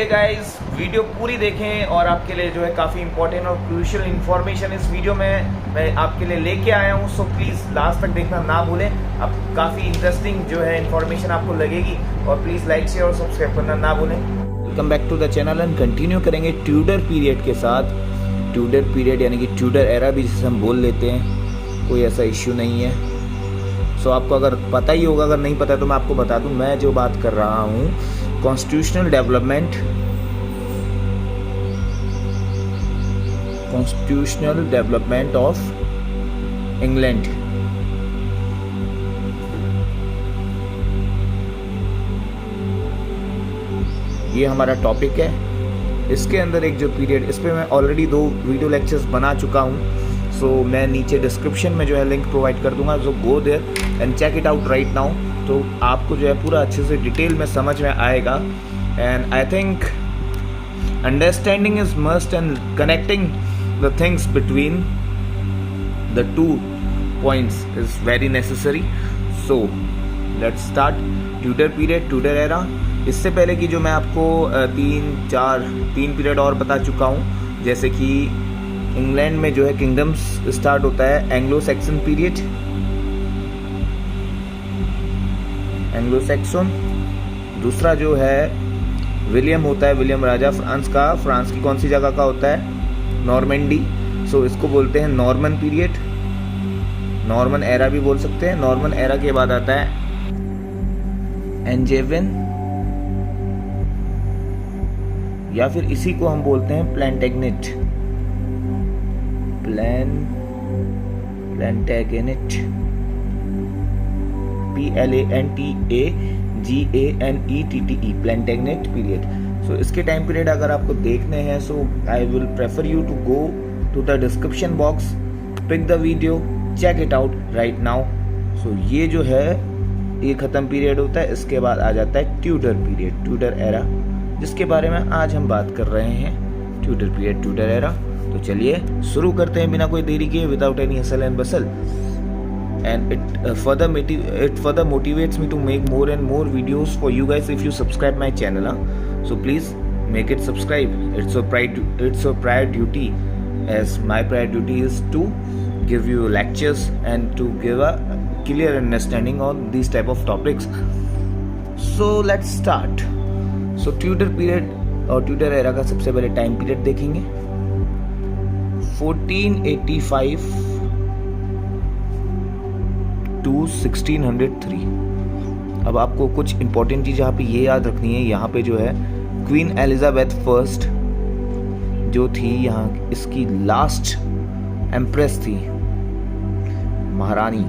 Hey guys, video पूरी देखें और आपके लिए जो है काफ़ी इंपॉर्टेंट और क्रूशियल इन्फॉर्मेशन इस वीडियो में मैं आपके लिए लेके आया हूँ। सो प्लीज़ लास्ट तक देखना ना भूलें। अब काफ़ी इंटरेस्टिंग जो है इन्फॉर्मेशन आपको लगेगी और प्लीज़ लाइक शेयर और सब्सक्राइब करना ना भूलें। Welcome back to the channel and continue करेंगे ट्यूडर पीरियड के साथ। ट्यूडर पीरियड यानी कि ट्यूडर एरा भी जिसे हम बोल लेते हैं, कोई ऐसा इश्यू नहीं है। सो आपको अगर पता ही होगा, अगर नहीं पता तो मैं आपको बता दूं। मैं जो बात कर रहा हूँ कॉन्स्टिट्यूशनल डेवलपमेंट ऑफ इंग्लैंड। ये हमारा टॉपिक है। इसके अंदर एक जो पीरियड, इस पर मैं ऑलरेडी 2 वीडियो लेक्चर्स बना चुका हूँ। सो मैं नीचे डिस्क्रिप्शन में जो है लिंक प्रोवाइड कर दूंगा, जो go there and check it out right now. तो आपको जो है पूरा अच्छे से डिटेल में समझ में आएगा। And I think understanding is must and connecting the things between the 2 points is very necessary. So let's start Tudor period, Tudor era. इससे पहले की जो मैं आपको 3 पीरियड और बता चुका हूँ, जैसे कि इंग्लैंड में जो है किंगडम्स स्टार्ट होता है Anglo Saxon period, Anglo Saxon. दूसरा जो है विलियम होता है, विलियम राजा फ्रांस का। फ्रांस की कौन सी जगह का होता है? नॉर्मेंडी। सो इसको बोलते हैं नॉर्मन पीरियड, नॉर्मन एरा भी बोल सकते हैं। नॉर्मन एरा के बाद आता है एंजेविन, या फिर इसी को हम बोलते हैं प्लैंटेगेनेट, प्लैंटेगेनेट, PLANTAGANETTE, प्लैंटेगेनेट पीरियड। सो इसके टाइम पीरियड अगर आपको देखने हैं, so I will prefer you to go to the description box, pick the video, check it out right now. So ये जो है ये ख़त्म पीरियड होता है। इसके बाद आ जाता है ट्यूडर पीरियड, ट्यूडर एरा, जिसके बारे में आज हम बात कर रहे हैं। Tudor period, Tudor era. तो चलिए शुरू करते हैं बिना कोई देरी के, without any hustle and Bansal. And it further motivates me to make more and more videos for you guys if you subscribe my channel. So please make it subscribe. It's a prior duty, as my prior duty is to give you lectures and to give a clear understanding on these type of topics. So let's start. So Tudor period और Tudor era का सबसे पहले time period देखेंगे 1485 to 1603। अब आपको कुछ important चीज़ यहाँ पे ये याद रखनी है। यहाँ पे जो है क्वीन एलिजाबेथ फर्स्ट जो थी, यहाँ इसकी लास्ट एम्प्रेस थी, महारानी।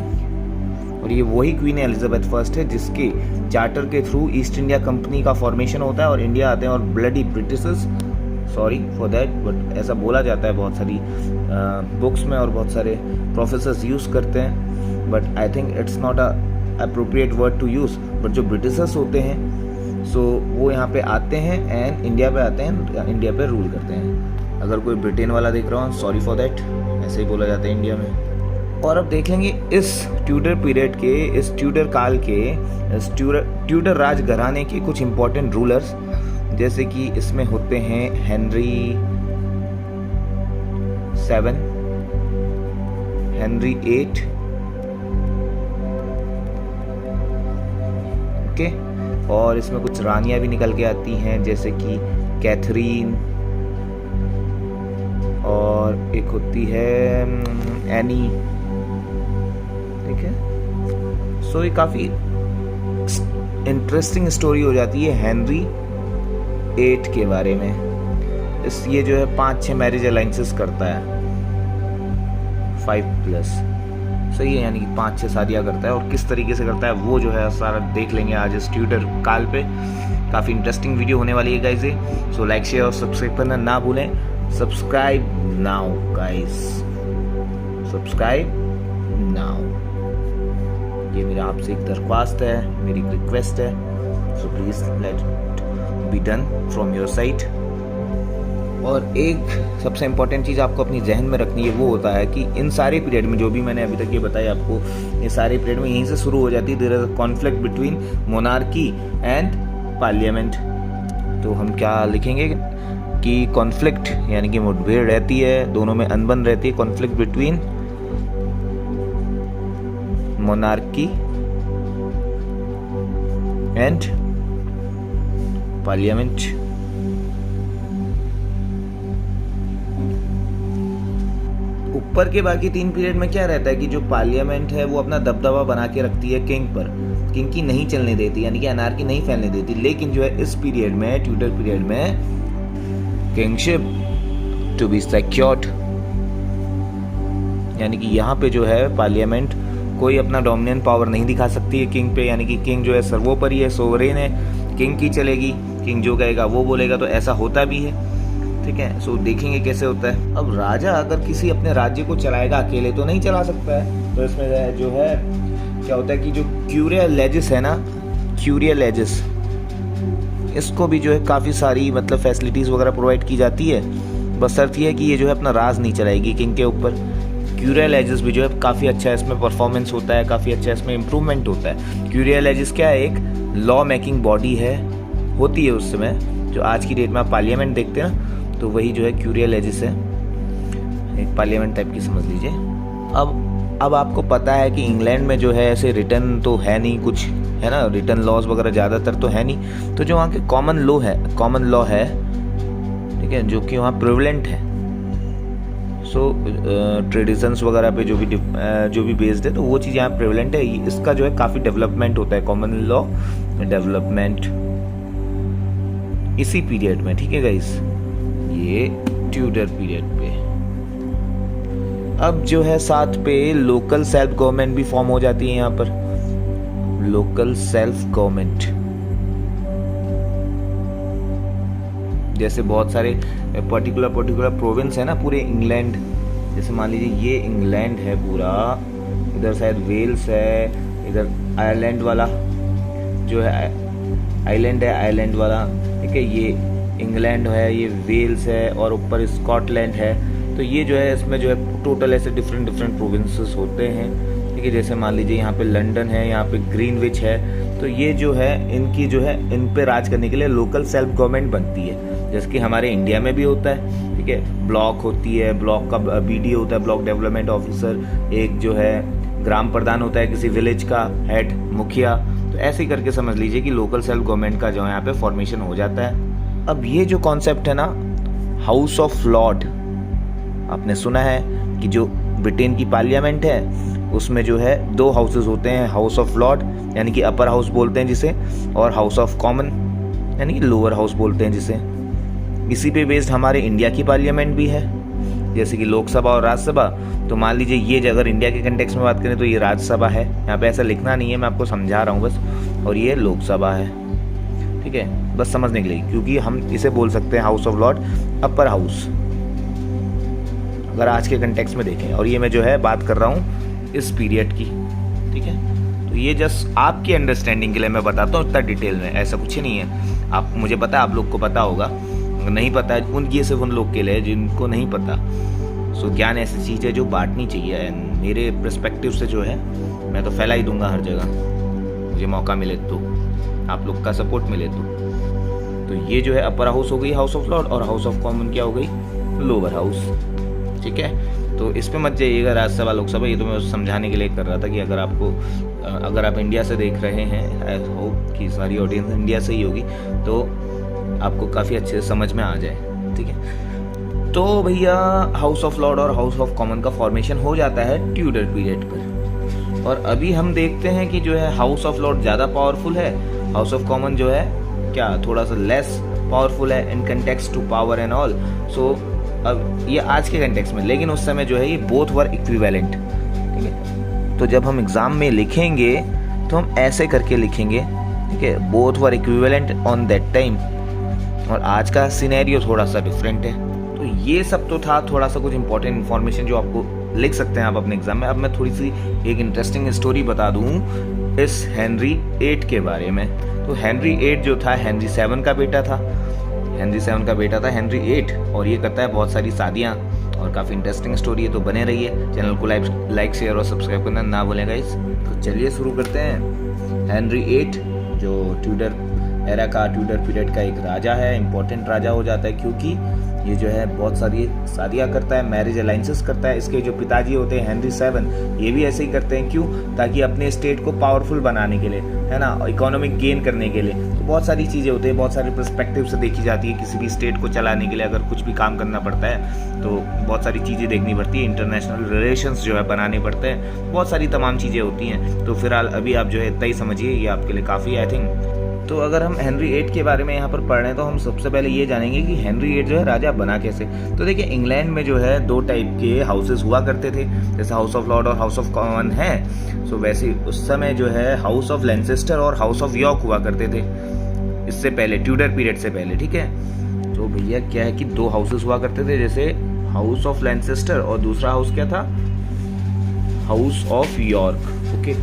और ये वही क्वीन एलिजाबेथ फर्स्ट है जिसके चार्टर के थ्रू ईस्ट इंडिया कंपनी का फॉर्मेशन होता है और इंडिया आते हैं और bloody Britishers, sorry for that, but ऐसा बोला जाता है बहुत सारी बुक्स में और बहुत सारे प्रोफेसर्स यूज़ करते हैं, but I think it's not a appropriate word to use. But जो ब्रिटिशर्स होते हैं, सो वो यहाँ पे आते हैं एंड इंडिया पे आते हैं, इंडिया पे रूल करते हैं। अगर कोई ब्रिटेन वाला देख रहा हूँ, सॉरी फॉर दैट, ऐसे ही बोला जाता है इंडिया में। और अब देख लेंगे इस ट्यूडर पीरियड के, इस ट्यूडर काल के, इस ट्यूडर राज घराने के कुछ इंपॉर्टेंट रूलर्स, जैसे कि इसमें होते हैं हेनरी 7, हेनरी 8, ओके। और इसमें कुछ रानियां भी निकल के आती हैं, जैसे कि कैथरीन, और एक होती है एनी, ठीक है। सो ये काफ़ी इंटरेस्टिंग स्टोरी हो जाती है हेनरी 8 के बारे में। ये जो है 5-6 मैरिज अलाइंसेस करता है, 5+, सही है, यानी कि 5-6 शादियाँ करता है। और किस तरीके से करता है वो जो है सारा देख लेंगे आज इस ट्यूडर काल पे। काफ़ी इंटरेस्टिंग वीडियो होने वाली है गाइस ये। सो लाइक शेयर और सब्सक्राइब करना ना भूलें। Subscribe now guys, subscribe now. ये मेरा आपसे एक दरख्वास्त है, मेरी रिक्वेस्ट है। So please let be done from your side. और एक सबसे इम्पॉर्टेंट चीज़ आपको अपनी जहन में रखनी है, वो होता है कि इन सारे पीरियड में जो भी मैंने अभी तक ये बताया आपको, ये सारे पीरियड में यहीं से शुरू हो जाती है। There is a conflict between monarchy and parliament. तो हम क्या लिखेंगे कि कॉन्फ्लिक्ट यानी कि मुठभेड़ रहती है, दोनों में अनबन रहती है, conflict between monarchy and parliament. ऊपर के बाकी 3 पीरियड में क्या रहता है कि जो पार्लियामेंट है वो अपना दबदबा बना के रखती है किंग पर, किंग की नहीं चलने देती, यानी कि अनार्की नहीं फैलने देती। लेकिन जो है इस पीरियड में, ट्यूडर पीरियड में, किंगशिप टू बी सिक्योर्ड, यानी कि यहाँ पे जो है पार्लियामेंट कोई अपना डोमिनेंट पावर नहीं दिखा सकती है किंग पे, यानी कि किंग जो है सर्वोपरि है, सोवरेन है, किंग की चलेगी, किंग जो कहेगा वो बोलेगा। तो ऐसा होता भी है, ठीक है। सो देखेंगे कैसे होता है। अब राजा अगर किसी अपने राज्य को चलाएगा, अकेले तो नहीं चला सकता है, तो इसमें जो है क्या होता है कि जो क्यूरियल लेजिस है ना, क्यूरियल लेजिस, इसको भी जो है काफ़ी सारी मतलब फैसिलिटीज़ वगैरह प्रोवाइड की जाती है, बस शर्त ये है कि ये जो है अपना राज नहीं चलाएगी किंग के ऊपर। क्यूरियल एजेस भी जो है काफ़ी अच्छा है, इसमें परफॉर्मेंस होता है, काफ़ी अच्छा है, इसमें इम्प्रूवमेंट होता है। क्यूरियल एजेस क्या है, एक लॉ मेकिंग बॉडी है, होती है उस समय, जो आज की डेट में आप पार्लियामेंट देखते हैं ना, तो वही जो है क्यूरियल एजेस है, एक पार्लियामेंट टाइप की समझ लीजिए। अब आपको पता है कि इंग्लैंड में जो है ऐसे रिटर्न तो है नहीं कुछ, है ना, रिटर्न लॉज वगैरह ज़्यादातर तो है नहीं, तो जो वहाँ के कॉमन लॉ है, ठीक है, जो कि वहाँ प्रिवलेंट है। सो ट्रेडिशंस वगैरह पे जो भी बेस्ड है, तो वो चीज़ यहाँ प्रेवलेंट है। इसका जो है काफ़ी डेवलपमेंट होता है, कॉमन लॉ डेवलपमेंट इसी पीरियड में, ठीक है गाइस, ये ट्यूडर पीरियड पे। अब जो है साथ पे लोकल सेल्फ गवर्नमेंट भी फॉर्म हो जाती है यहाँ पर, लोकल सेल्फ गवर्नमेंट, जैसे बहुत सारे पर्टिकुलर प्रोविंस है ना पूरे इंग्लैंड, जैसे मान लीजिए ये इंग्लैंड है पूरा, इधर शायद वेल्स है, इधर आयरलैंड वाला जो है आइलैंड है, आयरलैंड वाला, ठीक है, ये इंग्लैंड है, ये वेल्स है, और ऊपर स्कॉटलैंड है। तो ये जो है इसमें जो है टोटल ऐसे डिफरेंट प्रोविंसेस होते हैं, ठीक है। जैसे मान लीजिए यहाँ पे लंदन है, यहाँ पे ग्रीनविच है, तो ये जो है इनकी जो है इन पे राज करने के लिए लोकल सेल्फ गवर्नमेंट बनती है, जैसे कि हमारे इंडिया में भी होता है, ठीक है। ब्लॉक होती है, ब्लॉक का BDO होता है, ब्लॉक डेवलपमेंट ऑफिसर, एक जो है ग्राम प्रधान होता है किसी विलेज का हेड, मुखिया। तो ऐसे ही करके समझ लीजिए कि लोकल सेल्फ गवर्नमेंट का जो है यहाँ पे फॉर्मेशन हो जाता है। अब ये जो कॉन्सेप्ट है ना, हाउस ऑफ लॉर्ड, आपने सुना है कि जो ब्रिटेन की पार्लियामेंट है उसमें जो है 2 हाउसेस होते हैं, हाउस ऑफ लॉर्ड यानी कि अपर हाउस बोलते हैं जिसे, और हाउस ऑफ कॉमन यानी कि लोअर हाउस बोलते हैं जिसे। इसी पे बेस्ड हमारे इंडिया की पार्लियामेंट भी है, जैसे कि लोकसभा और राज्यसभा। तो मान लीजिए ये अगर इंडिया के कंटेक्स्ट में बात करें तो ये राज्यसभा है, यहाँ पे ऐसा लिखना नहीं है, मैं आपको समझा रहा हूँ बस, और ये लोकसभा है, ठीक है, बस समझने के लिए, क्योंकि हम इसे बोल सकते हैं house of Lord, upper house, अगर आज के कंटेक्स्ट में देखें। और ये मैं जो है बात कर रहा हूँ इस पीरियड की, ठीक है। तो ये जस्ट आपकी अंडरस्टैंडिंग के लिए मैं बताता हूँ, इतना डिटेल में, ऐसा कुछ नहीं है। आप, मुझे पता है आप लोग को पता होगा, नहीं पता है ये सिर्फ उन लोग के लिए जिनको नहीं पता। सो ज्ञान ऐसी चीज़ है जो बांटनी चाहिए, एंड मेरे पर्सपेक्टिव से जो है मैं तो फैला ही दूंगा हर जगह, मुझे मौका मिले तो, आप लोग का सपोर्ट मिले तो ये जो है अपर हाउस हो गई, हाउस ऑफ लॉर्ड, और हाउस ऑफ कॉमन क्या हो गई, लोअर हाउस, ठीक है। तो इस पे मत जाइएगा राज्यसभा लोकसभा, ये तो मैं समझाने के लिए कर रहा था कि अगर आप इंडिया से देख रहे हैं, आई होप कि सारी ऑडियंस इंडिया से ही होगी, तो आपको काफ़ी अच्छे से समझ में आ जाए, ठीक है। तो भैया हाउस ऑफ लॉर्ड और हाउस ऑफ कॉमन का फॉर्मेशन हो जाता है ट्यूडर पीरियड पर, और अभी हम देखते हैं कि जो है हाउस ऑफ लॉर्ड ज़्यादा पावरफुल है, हाउस ऑफ कॉमन जो है क्या थोड़ा सा लेस पावरफुल है in context to power and all. So अब ये आज के कंटेक्स्ट में, लेकिन उस समय जो है ये बोथ वर इक्विवेलेंट, ठीक है। तो जब हम एग्जाम में लिखेंगे तो हम ऐसे करके लिखेंगे, ठीक है, both were equivalent on that time, और आज का सिनेरियो थोड़ा सा डिफरेंट है। तो ये सब तो था थोड़ा सा कुछ इंपॉर्टेंट इन्फॉर्मेशन जो आपको लिख सकते हैं आप अपने एग्जाम में। अब मैं थोड़ी सी एक इंटरेस्टिंग स्टोरी बता दूं इस हेनरी 8 के बारे में। तो हेनरी 8 जो था हेनरी 7 का बेटा था, हेनरी 7 का बेटा था हेनरी 8, और ये करता है बहुत सारी शादियाँ, और काफ़ी इंटरेस्टिंग स्टोरी है। तो बने रहिए, चैनल को लाइक शेयर और सब्सक्राइब करना ना भूलें गाइस। तो चलिए शुरू करते हैं। हेनरी 8 जो ट्यूडर एरा का, ट्यूडर पीरियड का एक राजा है, इंपॉर्टेंट राजा हो जाता है क्योंकि ये जो है बहुत सारी शादियाँ करता है, मैरिज अलाइंसेस करता है। इसके जो पिताजी होते हैं हेनरी 7, ये भी ऐसे ही करते हैं। क्यों? ताकि अपने स्टेट को पावरफुल बनाने के लिए, है ना, इकोनॉमिक गेन करने के लिए। तो बहुत सारी चीज़ें होती हैं, बहुत सारे पर्सपेक्टिव से देखी जाती है। किसी भी स्टेट को चलाने के लिए अगर कुछ भी काम करना पड़ता है तो बहुत सारी चीज़ें देखनी पड़ती है, इंटरनेशनल रिलेशंस जो है बनाने पड़ते हैं, बहुत सारी तमाम चीज़ें होती हैं। तो फिलहाल अभी आप जो है इतना ही समझिए, ये आपके लिए काफ़ी आई थिंक। तो अगर हम हेनरी 8 के बारे में यहाँ पर पढ़ रहे हैं तो हम सबसे पहले ये जानेंगे कि हेनरी 8 जो है राजा बना कैसे। तो देखिए, इंग्लैंड में जो है 2 टाइप के हाउसेस हुआ करते थे, जैसे हाउस ऑफ लॉर्ड और हाउस ऑफ कॉमन है। सो वैसे उस समय जो है हाउस ऑफ लैनचेस्टर और हाउस ऑफ यॉर्क हुआ करते थे, इससे पहले, ट्यूडर पीरियड से पहले, ठीक है। तो भैया क्या है कि 2 हाउसेस हुआ करते थे, जैसे हाउस ऑफ लैनचेस्टर और दूसरा हाउस क्या था, हाउस ऑफ यॉर्क। ओके,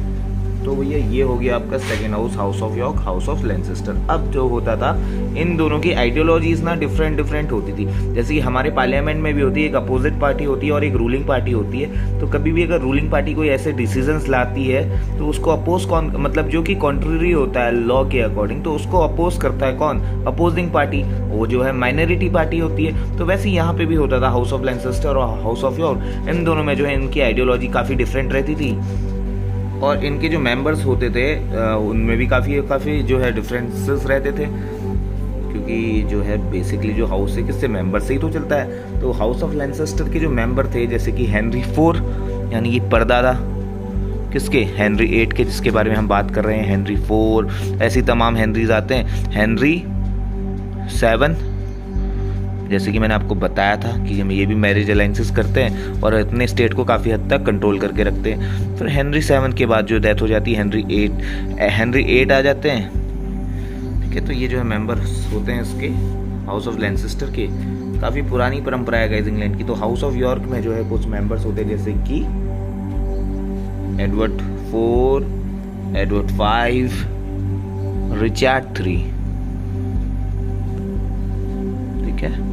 तो भैया ये हो गया आपका second House of York, House of Lancaster. अब जो होता था, इन दोनों की आइडियोलॉजीज ना डिफरेंट होती थी। जैसे कि हमारे पार्लियामेंट में भी होती है, एक अपोजिट पार्टी होती है और एक रूलिंग पार्टी होती है। तो कभी भी अगर रूलिंग पार्टी कोई ऐसे डिसीजंस लाती है तो उसको अपोज कौन, मतलब जो कि कॉन्ट्ररी होता है लॉ के अकॉर्डिंग, तो उसको अपोज करता है कौन, अपोजिंग पार्टी, वो जो है माइनॉरिटी पार्टी होती है। तो वैसे यहाँ पे भी होता था, हाउस ऑफ लैनचेस्टर और हाउस ऑफ यॉर्क, इन दोनों में जो है इनकी आइडियोलॉजी काफ़ी डिफरेंट रहती थी। और इनके जो मेंबर्स होते थे उनमें भी काफ़ी जो है डिफरेंसेस रहते थे, क्योंकि जो है बेसिकली जो हाउस है किससे, मेंबर से ही तो चलता है। तो हाउस ऑफ लैनचेस्टर के जो मेंबर थे, जैसे कि हेनरी 4, यानी कि परदादा किसके, हेनरी 8 के, जिसके बारे में हम बात कर रहे हैं, हेनरी 4, ऐसी तमाम हेनरीज आते हैं। हेनरी 7, जैसे कि मैंने आपको बताया था कि हम ये भी मैरिज अलाइंसेस करते हैं और अपने स्टेट को काफ़ी हद तक कंट्रोल करके रखते हैं। फिर हेनरी 7 के बाद जो डेथ हो जाती है, हेनरी 8 आ जाते हैं, ठीक है। तो ये जो है मेंबर्स होते हैं इसके हाउस ऑफ लैनचेस्टर के, काफ़ी पुरानी परंपरा है गाइस इंग्लैंड की। तो हाउस ऑफ यॉर्क में जो है कुछ मेंबर्स होते हैं, जैसे कि एडवर्ड 4, एडवर्ड 5, रिचर्ड 3, ठीक है।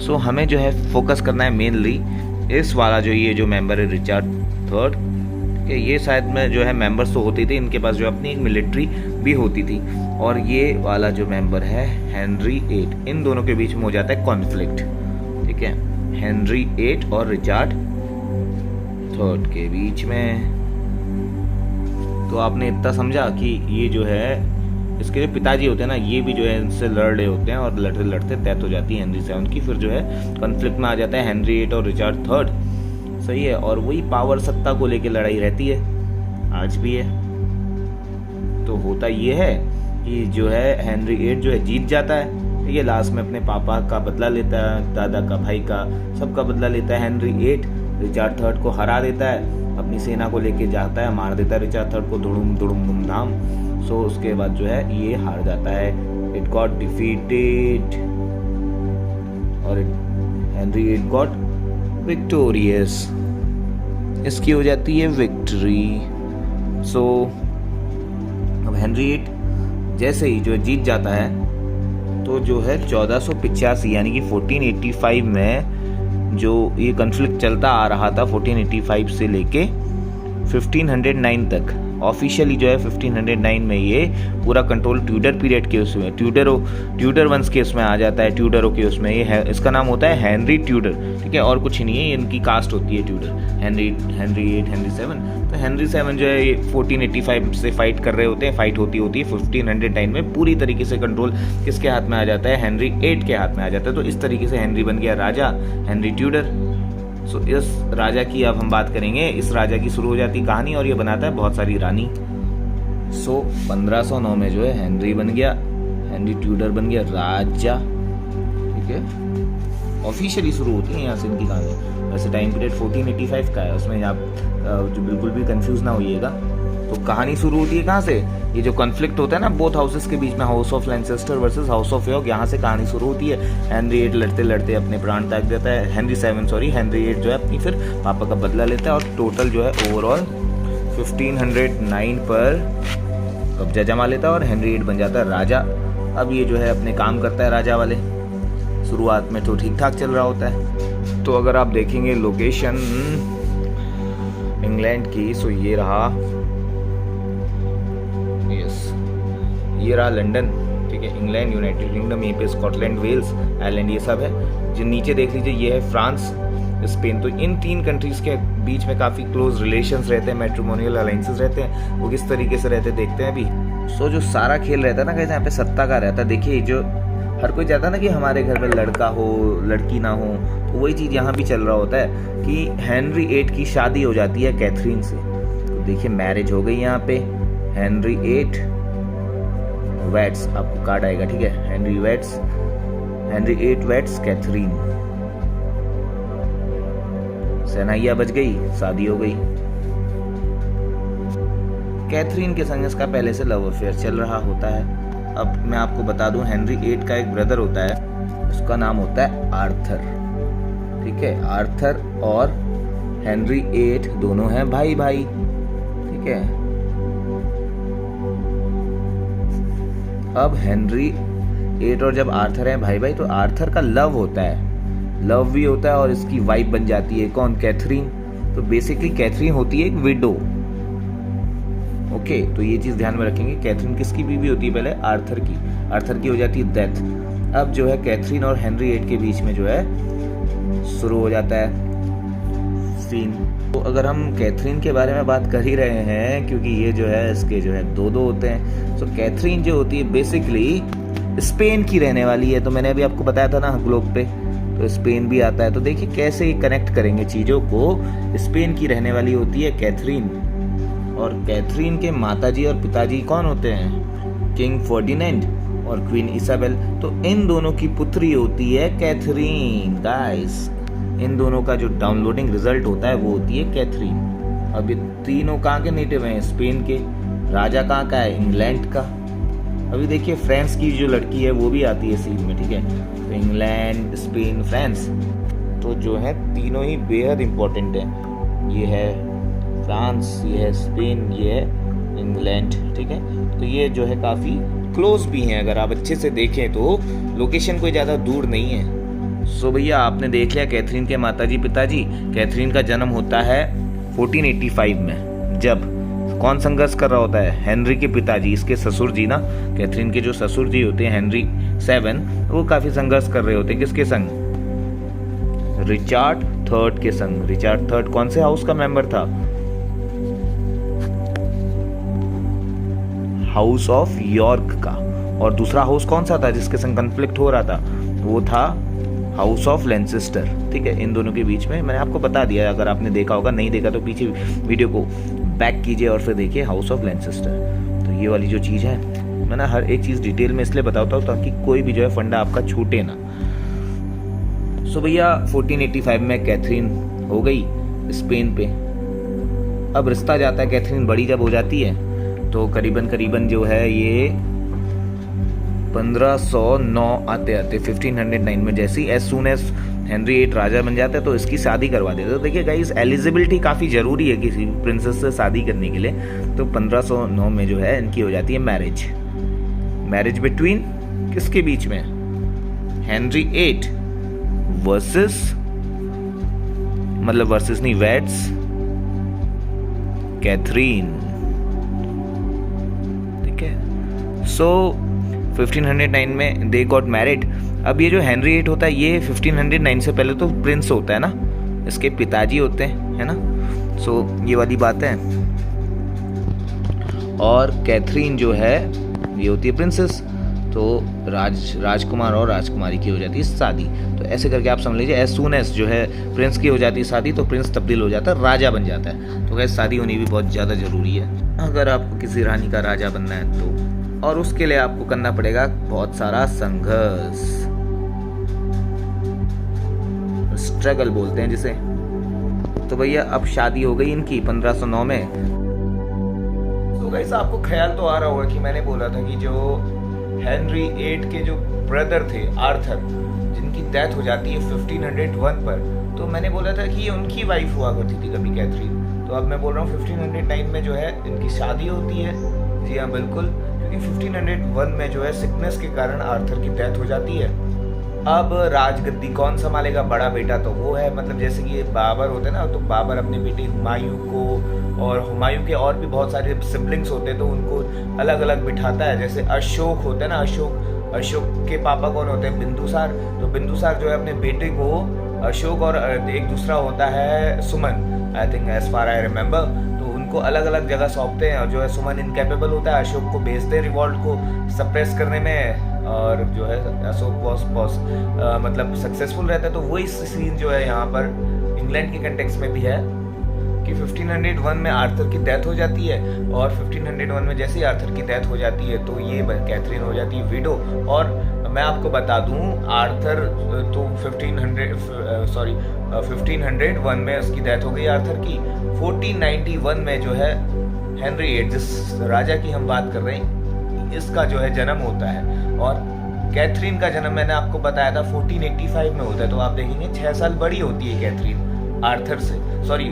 सो हमें जो है फोकस करना है मेनली इस वाला जो ये जो मेंबर है, रिचर्ड 3, कि ये शायद में जो है मेंबर्स तो होती थी, इनके पास जो अपनी एक मिलिट्री भी होती थी। और ये वाला जो मेंबर है हेनरी 8, इन दोनों के बीच में हो जाता है कॉन्फ्लिक्ट, ठीक है, हेनरी 8 और रिचर्ड 3 के बीच में। तो आपने इतना समझा कि ये जो है इसके जो पिताजी होते हैं ना, ये भी जो है इनसे लड़ रहे होते हैं और लड़ते लड़ते डेथ हो जाती है हेनरी 7 की। फिर जो है कॉन्फ्लिक्ट में आ जाता है हेनरी 8 और रिचर्ड 3, सही है। और वही पावर, सत्ता को लेके लड़ाई रहती है, आज भी है। तो होता ये है कि जो है हेनरी 8 जो है जीत जाता है, ठीक है, लास्ट में अपने पापा का बदला लेता है, दादा का, भाई का, सबका बदला लेता है। हेनरी 8 रिचर्ड 3 को हरा देता है, अपनी सेना को लेके जाता है, मार देता है रिचर्ड 3 को, धुड़ुम धुड़ुम धूमधाम। सो उसके बाद जो है ये हार जाता है, इट गॉट डिफीटेड, और हेनरी 8 गॉट विक्टोरियस, इसकी हो जाती है विक्ट्री। सो अब हेनरी 8 जैसे ही जो जीत जाता है, तो जो है 1485 यानी कि 1485 में जो ये कॉन्फ्लिक्ट चलता आ रहा था 1485 से लेके 1509 तक, ऑफिशियली जो है 1509 में ये पूरा कंट्रोल ट्यूडर पीरियड के उसमें, ट्यूडर वंश के उसमें आ जाता है, ट्यूडरों के उसमें। ये है, इसका नाम होता है हेनरी ट्यूडर, ठीक है, और कुछ नहीं है, ये इनकी कास्ट होती है ट्यूडर। हेनरी 8, हेनरी 7, तो हेनरी 7 जो है ये 1485 से फाइट कर रहे होते हैं, फाइट होती है 1509 में, पूरी तरीके से कंट्रोल किसके हाथ में आ जाता है, हेनरी 8 के हाथ में आ जाता है। तो इस तरीके से हेनरी बन गया राजा, हेनरी ट्यूडर। सो इस राजा की अब हम बात करेंगे, इस राजा की शुरू हो जाती कहानी, और ये बनाता है बहुत सारी रानी। सो 1509 में जो है हेनरी बन गया, हेनरी ट्यूडर बन गया राजा, ठीक है, ऑफिशियली शुरू होती है यहाँ से इनकी कहानी। वैसे टाइम पीरियड 1485 का है, उसमें आप जो बिल्कुल भी कंफ्यूज ना होइएगा। तो कहानी शुरू होती है कहाँ से, ये जो कॉन्फ्लिक्ट होता है ना बोथ हाउसेस के बीच में, House of Lancaster versus House of York, यहाँ से कहानी शुरू होती है। हेनरी 8 लड़ते लड़ते अपने प्राण त्याग देता है, हेनरी 8 जो है अपनी फिर पापा का बदला लेता है, और टोटल जो है ओवरऑल 1509 पर कब्जा जमा लेता है और हेनरी 8 बन जाता है राजा। अब ये जो है अपने काम करता है राजा वाले, शुरुआत में तो ठीक ठाक चल रहा होता है। तो अगर आप देखेंगे लोकेशन इंग्लैंड की, सो ये रहा, यस, ये रहा लंदन, ठीक है, इंग्लैंड, यूनाइटेड किंगडम, यहीं पे स्कॉटलैंड, वेल्स, आयरलैंड, ये सब है। जो नीचे देख लीजिए ये है फ्रांस, स्पेन। तो इन 3 कंट्रीज़ के बीच में काफ़ी क्लोज रिलेशंस रहते हैं, मैट्रिमोनियल अलाइंसेस रहते हैं। वो किस तरीके से रहते देखते हैं अभी। सो जो सारा खेल रहता है ना, कैसे यहाँ पे सत्ता का रहता है। देखिए जो हर कोई चाहता है ना कि हमारे घर में लड़का हो लड़की ना हो, तो वही चीज़ यहाँ भी चल रहा होता है कि हेनरी 8 की शादी हो जाती है कैथरीन से। तो देखिए मैरिज हो गई यहाँ पे, हेनरी 8 वेड्स, आपको कार्ड आएगा, ठीक है, हेनरी 8 वेड्स कैथरीन। शहनाइयाँ बज गई, शादी हो गई। कैथरीन के संग इसका पहले से लव अफेयर चल रहा होता है। अब मैं आपको बता दूं, हेनरी 8 का एक ब्रदर होता है, उसका नाम होता है आर्थर, ठीक है। आर्थर और हेनरी 8 दोनों हैं भाई भाई, ठीक है। अब हेनरी 8 और जब आर्थर है भाई भाई, तो आर्थर का लव होता है, लव भी होता है, और इसकी वाइफ बन जाती है कौन, कैथरीन। तो बेसिकली कैथरीन होती है एक विडो, ओके। तो ये चीज ध्यान में रखेंगे। कैथरीन किसकी बीवी होती है, पहले आर्थर की हो जाती है डेथ। अब जो है कैथरीन और हेनरी 8 के बीच में जो है शुरू हो जाता है सीन। तो अगर हम कैथरीन के बारे में बात कर ही रहे हैं, क्योंकि ये जो है इसके जो है दो होते हैं। तो कैथरीन जो होती है बेसिकली स्पेन की रहने वाली है। तो मैंने अभी आपको बताया था ना ग्लोब पे, तो स्पेन भी आता है। तो देखिए कैसे कनेक्ट करेंगे चीज़ों को। स्पेन की रहने वाली होती है कैथरीन, और कैथरीन के माताजी और पिताजी कौन होते हैं, किंग फर्डिनेंड और क्वीन इसाबेल। तो इन दोनों की पुत्री होती है कैथरीन। गाइस, इन दोनों का जो डाउनलोडिंग रिजल्ट होता है वो होती है कैथरीन। अब ये तीनों कहाँ के नेटिव हैं, स्पेन के। राजा कहाँ का है, इंग्लैंड का। अभी देखिए फ्रांस की जो लड़की है वो भी आती है सीन में, ठीक है। तो इंग्लैंड, स्पेन, फ्रांस, तो जो है तीनों ही बेहद इंपॉर्टेंट है। ये है फ्रांस, ये है स्पेन, ये है इंग्लैंड, ठीक है। तो ये जो है काफ़ी क्लोज भी हैं, अगर आप अच्छे से देखें तो लोकेशन कोई ज़्यादा दूर नहीं है। सो भैया आपने देख लिया कैथरीन के माताजी पिताजी। कैथरीन का जन्म होता है 1485 में, जब कौन संघर्ष कर रहा होता है, हेनरी के पिताजी, इसके ससुर जी ना, कैथरीन के जो ससुर जी होते हैं हेनरी 7, वो काफ़ी संघर्ष कर रहे होते हैं। किसके संग, रिचर्ड 3 के संग। रिचर्ड 3 कौन से हाउस का मेंबर था, हाउस ऑफ यॉर्क का। और दूसरा हाउस कौन सा था जिसके संग कन्फ्लिक्ट हो रहा था, वो था हाउस ऑफ लेंसेस्टर, ठीक है। इन दोनों के बीच में मैंने आपको बता दिया, अगर आपने देखा होगा, नहीं देखा तो पीछे वीडियो को बैक कीजिए और फिर देखिए हाउस ऑफ लेंसेस्टर। तो ये वाली जो चीज़ है, मैं ना हर एक चीज़ डिटेल में इसलिए बताता हूँ ताकि कोई भी जो है फंडा आपका छूटे ना। सो भैया 1485 में कैथरीन हो गई स्पेन पे। अब रिश्ता जाता है, कैथरीन बड़ी जब हो जाती है तो करीबन जो है ये 1509 आते 1509 में, जैसी एज सून एज हेनरी 8 राजा बन जाता है तो इसकी शादी करवा देते। तो देखिए गाइस, एलिजिबिलिटी काफ़ी ज़रूरी है किसी प्रिंसेस से शादी करने के लिए। तो 1509 में जो है इनकी हो जाती है मैरिज बिटवीन किसके बीच में, हेनरी 8 वर्सेस, मतलब वर्सेस नहीं, वेड्स कैथरीन, ठीक है। सो 1509 में दे गॉट मैरिड। अब ये जो हेनरी 8 होता है ये 1509 से पहले तो प्रिंस होता है ना, इसके पिताजी होते हैं, है ना। सो ये वाली बात है। और कैथरीन जो है ये होती है प्रिंसेस। तो राजकुमार और राजकुमारी की हो जाती है शादी। तो ऐसे करके आप समझ लीजिए, एज सून एज जो है प्रिंस की हो जाती है शादी तो प्रिंस तब्दील हो जाता है, राजा बन जाता है। तो कैसे शादी होनी भी बहुत ज़्यादा ज़रूरी है अगर आपको किसी रानी का राजा बनना है तो। और उसके लिए आपको करना पड़ेगा बहुत सारा संघर्ष, स्ट्रगल बोलते हैं जिसे। तो भैया अब शादी हो गई इनकी 1509 में। तो गाइस आपको ख्याल तो आ रहा होगा कि मैंने बोला था कि जो हेनरी 8 के जो ब्रदर थे आर्थर, जिनकी डेथ हो जाती है 1501 पर, तो मैंने बोला था कि ये उनकी वाइफ हुआ करती थी कभी कैथरीन। तो अब मैं बोल रहा हूँ 1509 में जो है इनकी शादी होती है। जी हाँ बिल्कुल, क्योंकि 1501 में जो है सिकनेस के कारण आर्थर की डेथ हो जाती है। अब राजगद्दी कौन संभालेगा, बड़ा बेटा तो वो है, मतलब जैसे कि बाबर होते हैं ना, तो बाबर अपने बेटे हुमायूं को, और हुमायूं के और भी बहुत सारे सिबलिंग्स होते हैं तो उनको अलग अलग बिठाता है। जैसे अशोक होते हैं ना, अशोक के पापा कौन होते हैं, बिंदुसार। तो बिंदुसार जो है अपने बेटे को अशोक, और एक दूसरा होता है सुमन, I think as far I remember, तो उनको अलग अलग जगह सौंपते हैं। और जो है सुमन इनकेपेबल होता है, अशोक को भेजते हैं रिवॉल्ट को सप्रेस करने में, और जो है अशोक बॉस मतलब सक्सेसफुल रहता है। तो वही सीन जो है यहाँ पर इंग्लैंड के कंटेक्स्ट में भी है कि 1501 में आर्थर की डेथ हो जाती है, और 1501 में जैसे ही आर्थर की डेथ हो जाती है तो ये कैथरीन हो जाती है विडो। और मैं आपको बता दूं, आर्थर तो 1501 में उसकी डेथ हो गई आर्थर की। 1491 में जो है हेनरी VIII, जिस राजा की हम बात कर रहे हैं, इसका जो है जन्म होता है। और कैथरीन का जन्म मैंने आपको बताया था 1485 में होता है। तो आप देखेंगे 6 साल बड़ी होती है कैथरीन आर्थर से, सॉरी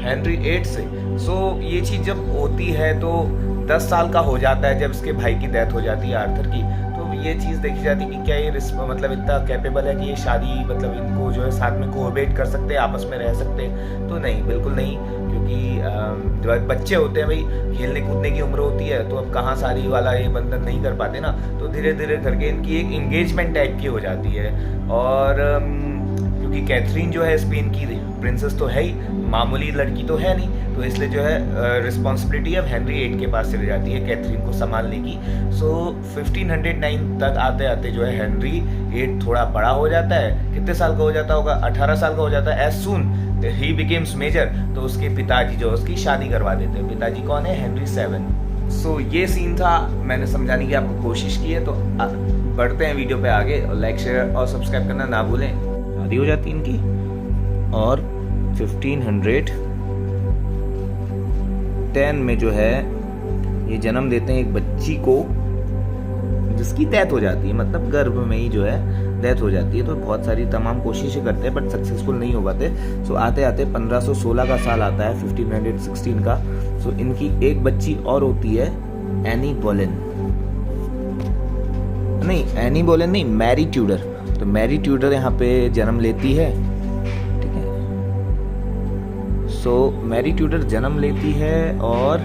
हेनरी VIII से। सो ये चीज़ जब होती है तो 10 साल का हो जाता है जब इसके भाई की डेथ हो जाती है आर्थर की। तो ये चीज़ देखी जाती है कि क्या ये मतलब इतना कैपेबल है कि ये शादी, मतलब इनको जो है साथ में कोऑर्डिनेट कर सकते हैं, आपस में रह सकते हैं। तो नहीं, बिल्कुल नहीं, क्योंकि बच्चे होते हैं भाई, खेलने कूदने की उम्र होती है, तो अब कहाँ शादी वाला ये बंधन नहीं कर पाते ना, तो धीरे धीरे करके इनकी एक इंगेजमेंट टाइप की हो जाती है। और क्योंकि कैथरीन जो है स्पेन की प्रिंसेस तो है ही, मामूली लड़की तो है नहीं, तो इसलिए जो है रिस्पॉन्सिबिलिटी अब हेनरी VIII के पास चली जाती है कैथरीन को संभालने की। सो 1509 तक आते आते जो है हेनरी VIII थोड़ा बड़ा हो जाता है। कितने साल का हो जाता होगा, 18 साल का हो जाता है। एज सून ही बिकेम्स मेजर, तो उसके पिताजी जो उसकी शादी करवा देते हैं। पिताजी कौन है, हेनरी VII। सो ये सीन था, मैंने समझाने की आपको कोशिश की है। तो बढ़ते हैं वीडियो पे आगे, लाइक शेयर और सब्सक्राइब करना ना भूलें। शादी हो जाती है इनकी, और 1510 में जो है ये जन्म देते हैं एक बच्ची को, जिसकी डेथ हो जाती है, मतलब गर्भ में ही जो है डेथ हो जाती है। तो बहुत सारी तमाम कोशिशें करते हैं बट सक्सेसफुल नहीं हो पाते। सो आते आते 1516 का साल आता है, 1516 का। सो इनकी एक बच्ची और होती है, एनी बोलेन नहीं, मैरी ट्यूडर। तो मैरी ट्यूडर यहाँ पे जन्म लेती है, ठीक है। सो मैरी ट्यूडर जन्म लेती है, और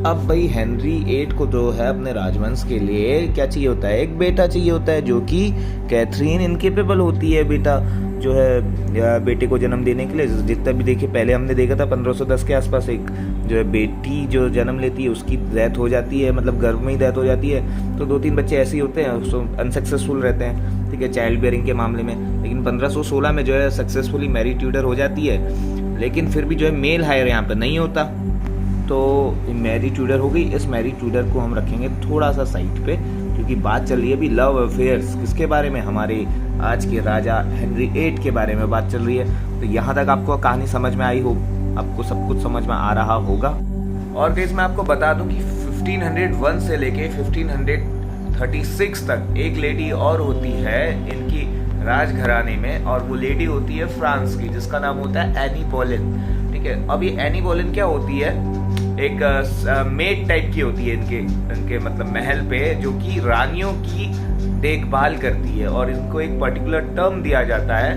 अब भाई हेनरी VIII को जो है अपने राजवंश के लिए क्या चाहिए होता है, एक बेटा चाहिए होता है, जो कि कैथरीन इनकेपेबल होती है बेटा जो है बेटे को जन्म देने के लिए। जितना भी देखिए, पहले हमने देखा था 1510 के आसपास एक जो है बेटी जो जन्म लेती है उसकी डेथ हो जाती है, मतलब गर्भ में ही डेथ हो जाती है। तो 2-3 बच्चे ऐसे ही होते हैं, सो अनसक्सेसफुल रहते हैं, ठीक है, चाइल्ड बेयरिंग के मामले में। लेकिन 1516 में जो है सक्सेसफुली मैरी ट्यूडर हो जाती है, लेकिन फिर भी जो है मेल हायर यहाँ पर नहीं होता। तो मैरी ट्यूडर हो गई। इस मैरी ट्यूडर को हम रखेंगे थोड़ा सा साइड पे, क्योंकि बात चल रही है अभी लव अफेयर्स किसके बारे में, हमारे आज के राजा हेनरी VIII के बारे में बात चल रही है। तो यहाँ तक आपको कहानी समझ में आई हो, आपको सब कुछ समझ में आ रहा होगा। और गाइस मैं आपको बता दूं कि 1501 से लेके 1536 तक एक लेडी और होती है इनकी राजघराने में, और वो लेडी होती है फ्रांस की, जिसका नाम होता है एनी बोलेन, ठीक है। अब ये एनी बोलेन क्या होती है, एक मेड टाइप की होती है इनके मतलब महल पे, जो कि रानियों की देखभाल करती है। और इनको एक पर्टिकुलर टर्म दिया जाता है,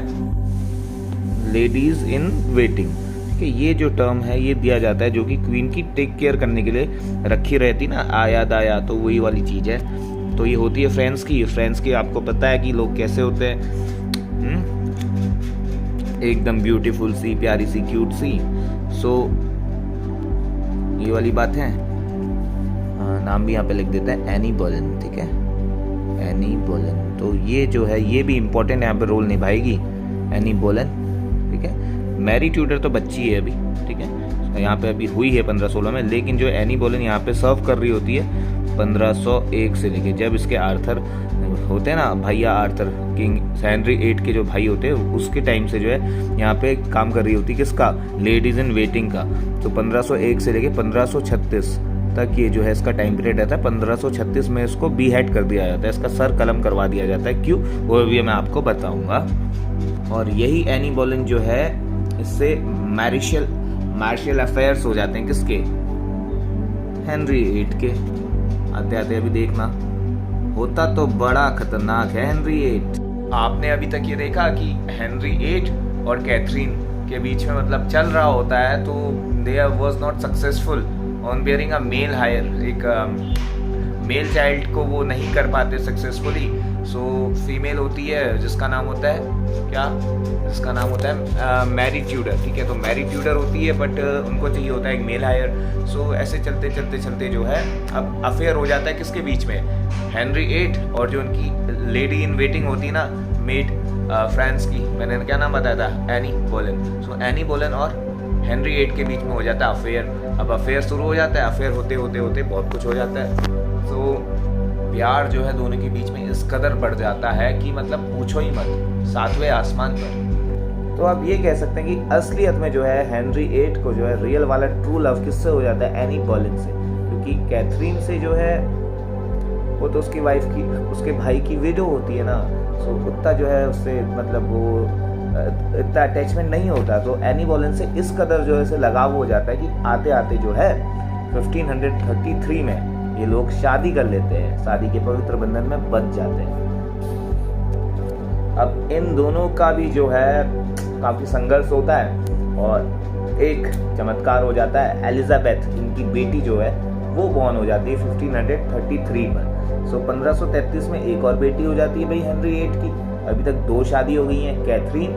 लेडीज इन वेटिंग, ठीक है। ये जो टर्म है ये दिया जाता है, जो कि क्वीन की टेक केयर करने के लिए रखी रहती ना, आया दाया, तो वही वाली चीज है। तो ये होती है फ्रांस की। आपको पता है कि लोग कैसे होते हैं, एकदम ब्यूटीफुल सी, प्यारी सी, क्यूट सी। सो ये वाली बात है। नाम भी यहाँ पे लिख देते हैं, एनी बोलेन, ठीक है, एनी बोलेन। तो ये जो है ये भी इम्पोर्टेंट यहाँ पे रोल निभाएगी, एनी बोलेन, ठीक है। मैरी ट्यूडर तो बच्ची है अभी, ठीक है, यहाँ पे अभी हुई है 1516 में, लेकिन जो एनी बोलेन यहाँ पे सर्व कर रही होती है 1501 से लेके, जब इसके आर्थर होते हैं ना, भैया आर्थर, किंग हेनरी VIII के जो भाई होते हैं, उसके टाइम से जो है यहाँ पे काम कर रही होती है, किसका, लेडीज इन वेटिंग का। तो 1501 से लेके 1536 तक ये जो है इसका टाइम पीरियड रहता है। 1536 में इसको बीहेड कर दिया जाता है, इसका सर कलम करवा दिया जाता है। क्यों, वो भी मैं आपको बताऊंगा। और यही एनी बोलेन जो है, इससे मैरिशल अफेयर्स हो जाते हैं, किसके, हेनरी VIII के। आते आते अभी देखना होता तो बड़ा खतरनाक है हेनरी VIII। आपने अभी तक ये देखा कि हेनरी VIII और कैथरीन के बीच में मतलब चल रहा होता है, तो they was not successful on bearing a male heir, एक मेल चाइल्ड को वो नहीं कर पाते सक्सेसफुली। सो फीमेल होती है जिसका नाम होता है क्या, जिसका नाम होता है मैरी ट्यूडर, ठीक है। तो मैरी ट्यूडर होती है बट उनको चाहिए होता है एक मेल हायर। सो ऐसे चलते चलते चलते जो है अब अफेयर हो जाता है किसके बीच में, हेनरी VIII और जो उनकी लेडी इन वेटिंग होती है ना, मेड फ्रांस की, मैंने क्या नाम बताया था, एनी बोलेन। सो एनी बोलेन और हेनरी VIII के बीच में हो जाता है अफेयर। अब अफेयर शुरू हो जाता है, अफेयर होते होते होते बहुत कुछ हो जाता है। तो प्यार जो है दोनों के बीच में इस कदर बढ़ जाता है कि मतलब पूछो ही मत, 7वें आसमान पर। तो आप ये कह सकते हैं कि असलियत में जो है हेनरी VIII को जो है रियल वाला ट्रू लव किससे हो जाता है, एनी बोलेन से। क्योंकि कैथरीन से जो है वो तो उसकी वाइफ की, उसके भाई की विडो होती है ना, सो उतना जो है उससे मतलब वो इतना अटैचमेंट नहीं होता। तो एनी बोलेन से इस कदर जो है से लगाव हो जाता है कि आते आते जो है 1533 में ये लोग शादी कर लेते हैं, शादी के पवित्र बंधन में बंध जाते हैं। अब इन दोनों का भी जो है काफी संघर्ष होता है और एक चमत्कार हो जाता है, एलिजाबेथ इनकी बेटी जो है वो बॉर्न हो जाती है 1533 में। सो 1533 में एक और बेटी हो जाती है भाई हेनरी VIII की। अभी तक 2 शादी हो गई हैं, कैथरीन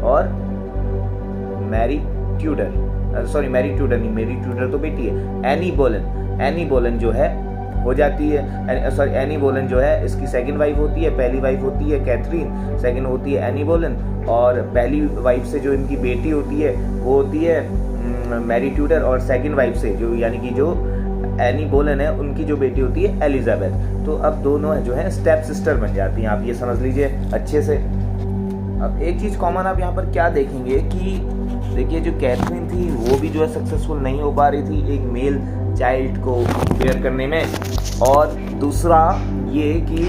और Mary Tudor, sorry Mary Tudor नहीं, मैरी ट्यूडर तो बेटी है, एनी बोलेन। एनी बोलेन जो है हो जाती है, सॉरी एनी बोलेन जो है इसकी सेकंड वाइफ होती है। पहली वाइफ होती है कैथरीन, सेकंड होती है एनी बोलेन, और पहली वाइफ से जो इनकी बेटी होती है वो होती है मैरी ट्यूडर, और सेकंड वाइफ से जो यानी कि जो एनी बोलेन है उनकी जो बेटी होती है एलिजाबेथ। तो अब दोनों जो है स्टेप सिस्टर बन जाती हैं, आप ये समझ लीजिए अच्छे से। अब एक चीज़ कॉमन आप यहाँ पर क्या देखेंगे कि देखिए जो कैथरीन थी वो भी जो है सक्सेसफुल नहीं हो पा रही थी एक मेल चाइल्ड को बेयर करने में, और दूसरा ये कि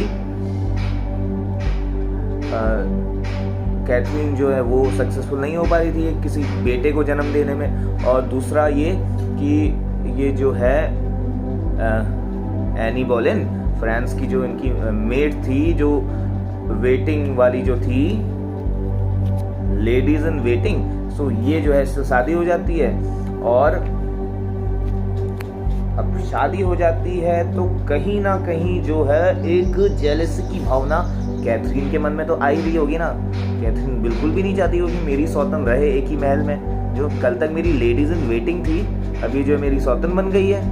कैथरीन जो है वो सक्सेसफुल नहीं हो पा रही थी किसी बेटे को जन्म देने में, और दूसरा ये कि ये जो है एनी बोलेन फ्रांस की जो इनकी मेड थी, जो वेटिंग वाली जो थी, लेडीज इन वेटिंग, सो ये जो है इससे शादी हो जाती है। और अब शादी हो जाती है तो कहीं ना कहीं जो है एक जेलसी की भावना कैथरीन के मन में तो आ ही रही होगी ना। कैथरीन बिल्कुल भी नहीं चाहती होगी मेरी सौतन रहे एक ही महल में, जो कल तक मेरी लेडीज इन वेटिंग थी अभी जो मेरी सौतन बन गई है।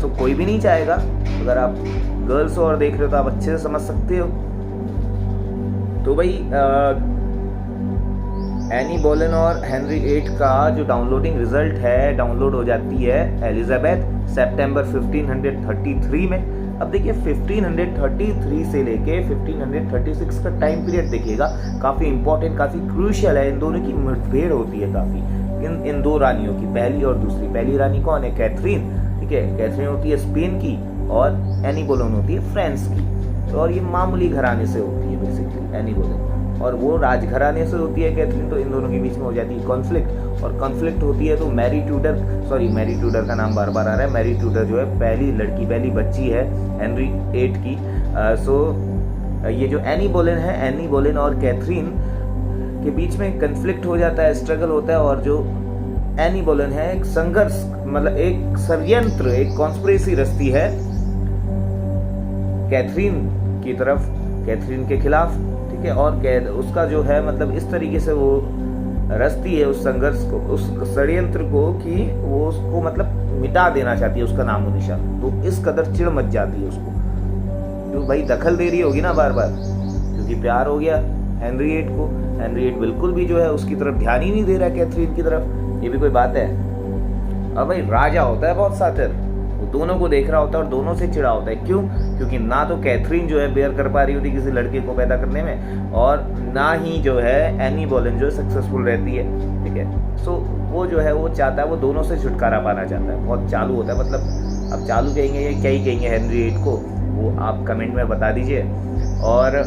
सो कोई भी नहीं चाहेगा। अगर आप गर्ल्स और देख रहे हो तो आप अच्छे से समझ सकते हो। तो भाई एनी बोलेन और हेनरी VIII का जो डाउनलोडिंग रिजल्ट है, डाउनलोड हो जाती है एलिजाबेथ सितंबर 1533 में। अब देखिए 1533 से लेके 1536 का टाइम पीरियड देखिएगा, काफ़ी इंपॉर्टेंट, काफ़ी क्रूशियल है। इन दोनों की मुठभेड़ होती है काफ़ी, इन 2 रानियों की, पहली और दूसरी। पहली रानी कौन है? कैथरीन, ठीक है। कैथरीन होती है स्पेन की और एनी बोलेन होती है फ्रांस की। और ये मामूली घराने से होती है बेसिकली एनी बोलेन, और वो राजघराने से होती है कैथरीन। तो इन दोनों के बीच में हो जाती है कॉन्फ्लिक्ट, और कॉन्फ्लिक्ट होती है तो मैरी ट्यूडर का नाम बार बार आ रहा है। मैरी ट्यूडर जो है पहली लड़की, पहली बच्ची है हेनरी VIII की। ये जो एनी बोलेन है, एनी बोलेन और कैथरीन के बीच में कॉन्फ्लिक्ट हो जाता है, स्ट्रगल होता है। और जो एनी बोलेन है एक संघर्ष, मतलब एक षड्यंत्र, एक कॉन्स्पिरेसी रचती है कैथरीन की तरफ, कैथरीन के खिलाफ, ठीक है। और उसका जो है मतलब इस तरीके से वो रचती है उस संघर्ष को, उस षड्यंत्र को, कि वो उसको मतलब मिटा देना चाहती है, उसका नामो निशान। तो इस कदर चिढ़ मच जाती है उसको, तो भाई दखल दे रही होगी ना बार बार, क्योंकि प्यार हो गया हेनरी VIII को। हेनरी VIII बिल्कुल भी जो है उसकी तरफ ध्यान ही नहीं दे रहा है कैथरीन की तरफ। ये भी कोई बात है? अब भाई राजा होता है बहुत सातिर, वो दोनों को देख रहा होता है और दोनों से चिढ़ा होता है। क्यों? क्योंकि ना तो कैथरीन जो है बेयर कर पा रही होती किसी लड़के को पैदा करने में, और ना ही जो है एनी बोलेन जो सक्सेसफुल रहती है, ठीक है। सो वो जो है वो चाहता है, वो दोनों से छुटकारा पाना चाहता है। बहुत चालू होता है, मतलब अब चालू कहेंगे या क्या ही कहेंगे हेनरी VIII को, वो आप कमेंट में बता दीजिए। और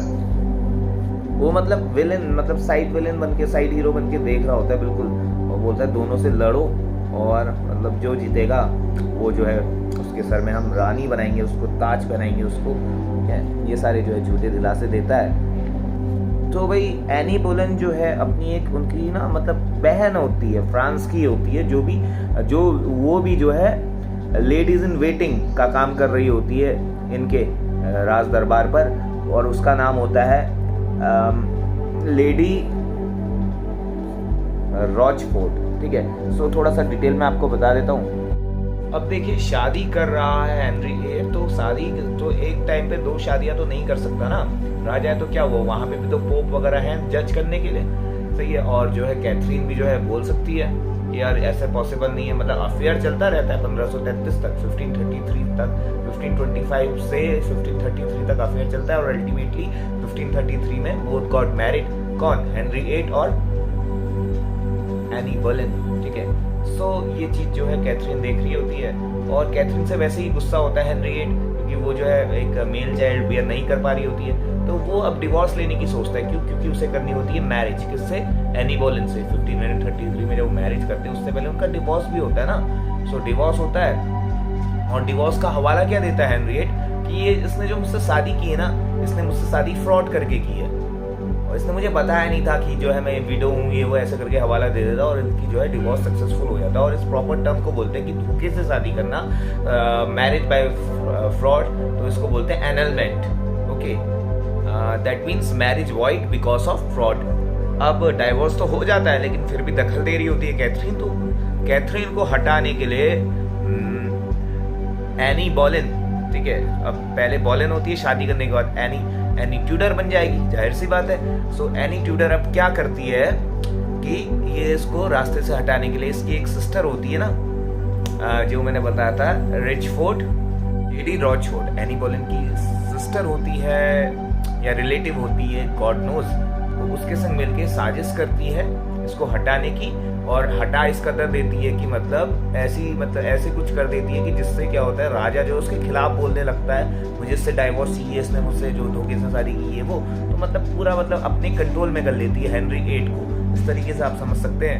वो मतलब विलेन, मतलब साइड विलेन बन के, साइड हीरो बन के देख रहा होता है बिल्कुल, और बोलता है दोनों से लड़ो, और मतलब जो जीतेगा वो जो है उसके सर में हम रानी बनाएंगे, उसको ताज पहनाएंगे उसको, ठीक है, ये सारे जो है झूठे दिलासे देता है। तो भाई एनी बोलेन जो है अपनी एक उनकी ना मतलब बहन होती है, फ्रांस की होती है, जो वो भी जो है लेडीज इन वेटिंग का काम कर रही होती है इनके राज दरबार पर, और उसका नाम होता है लेडी रॉचफोर्ड, ठीक है। सो थोड़ा सा डिटेल में आपको बता देता हूँ। अब देखिए शादी कर रहा है हेनरी VIII, तो शादी तो एक टाइम पे 2 शादियां तो नहीं कर सकता ना, राजा है तो क्या हुआ, वहां पे भी तो पोप वगैरह हैं जज करने के लिए, सही है। और जो है कैथरीन भी जो है बोल सकती है यार ऐसे पॉसिबल नहीं है, मतलब अफेयर चलता रहता है 1533 तक, 1533 तक, 1525 से 1533 तक अफेयर चलता है, और अल्टीमेटली 1533 में बोथ गॉट मैरिड। कौन? हेनरी VIII और एनी बोलेन, ठीक है। सो ये चीज जो है कैथरीन देख रही होती है, और कैथरीन से वैसे ही गुस्सा होता है हेनरी VIII, क्योंकि वो जो है एक मेल चाइल्ड बियर नहीं कर पा रही होती है, तो वो अब डिवोर्स लेने की सोचता है। क्यों? क्योंकि उसे करनी होती है मैरिज, किससे? एनी बोलेन से। 1533 में जब वो मैरिज करते हैं उससे पहले उनका डिवोर्स भी होता है ना। सो डिवोर्स होता है, और डिवोर्स का हवाला क्या देता है हेनरी VIII कि ये इसने जो मुझसे शादी की है ना, इसने मुझसे शादी फ्रॉड करके की है, और इसने मुझे बताया नहीं था कि जो है मैं विडो हूँ, ये वो ऐसे करके हवाला दे देता, और इनकी जो है डिवोर्स सक्सेसफुल हो जाता है। और इस प्रॉपर टर्म को बोलते हैं कि धोखे से शादी करना, मैरिज बाय फ्रॉड, तो इसको बोलते हैं annulment, okay. That means marriage void because of fraud. अब डाइवोर्स तो हो जाता है, लेकिन फिर भी दखल दे रही होती है कैथरीन, तो कैथरीन को हटाने के लिए एनी बोलेन, ठीक है, अब पहले बोलेन होती है, शादी करने के बाद एनी ट्यूडर बन जाएगी, जाहिर सी बात है। सो एनी ट्यूडर अब क्या करती है कि ये इसको रास्ते से हटाने के लिए, इसकी एक सिस्टर होती है ना, जो मैंने बताया था रिचफोर्ड, लेडी रॉचफोर्ड, एनी बोलेन की सिस्टर होती है या रिलेटिव होती है, गॉड नोज, तो उसके संग मिलके साजिश करती है इसको हटाने की, और हटा इस कदर देती है कि मतलब ऐसे कुछ कर देती है कि जिससे क्या होता है, राजा जो उसके खिलाफ बोलने लगता है, मुझे इससे डाइवोर्स चाहिए, इसने मुझसे जो धोखे से शादी की है वो, तो मतलब पूरा मतलब अपने कंट्रोल में कर लेती है हेनरी VIII को। इस तरीके से आप समझ सकते हैं